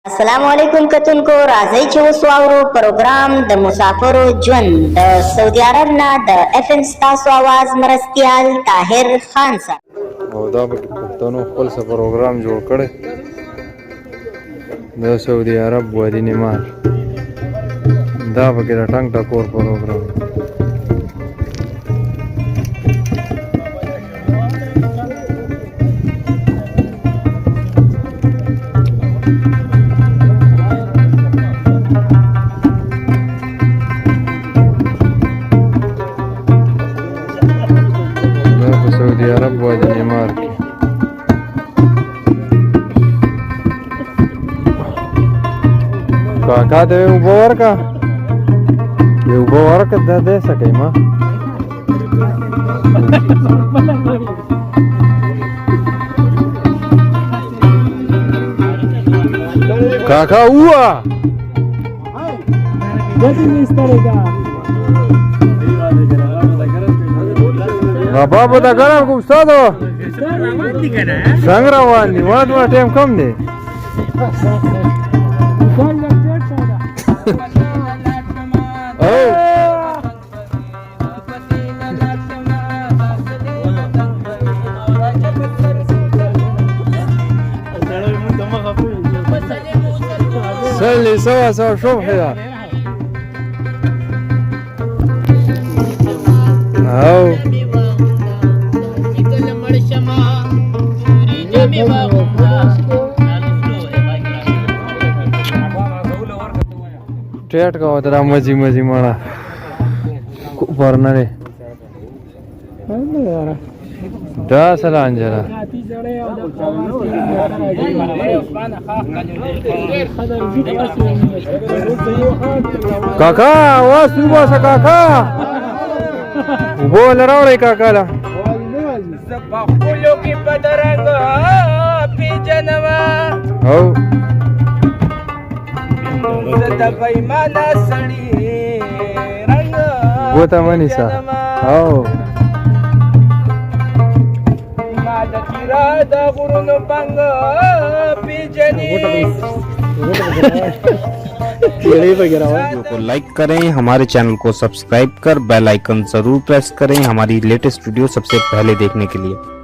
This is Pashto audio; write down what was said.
अस्सलामुअलैकुम कतुनको राځي چې اوس واورو پروګرام د مسافرو ژوند د سعودي عرب نه د FM ستاسو आवाज مرستيال طاهر خان صاحب او دا په پښتنو خپل څه پروګرام جوړ کړي د سعودي عرب وادي نیمار دا پکې د ټنګ ټکور پروګرام سعودي عرب وادي نیمار کې کاکا ته اوبه ورکا یو اوبه ورکا دا دې سکې ما کاکا هوا بابا دا ګرم کوم استادو څنګه روان دي واد ما ټیم کم دی سلي سوا سوا شوف حدا او ټیټ کا وترا مزي مزي ماړه ورنره دا سلام جرا کاکا واسو واسه کاکا وبول راوړی کاکا لا زبخلو کې بدرنګ پیجنوا او زد بېمانه سړی رنګ ګوته منیسا او ما د تیرا د غرونو بنګ پیجنې वीडियो को लाइक करें, हमारे चैनल को सब्सक्राइब कर बेल आइकन जरूर प्रेस करें हमारी लेटेस्ट वीडियो सबसे पहले देखने के लिए।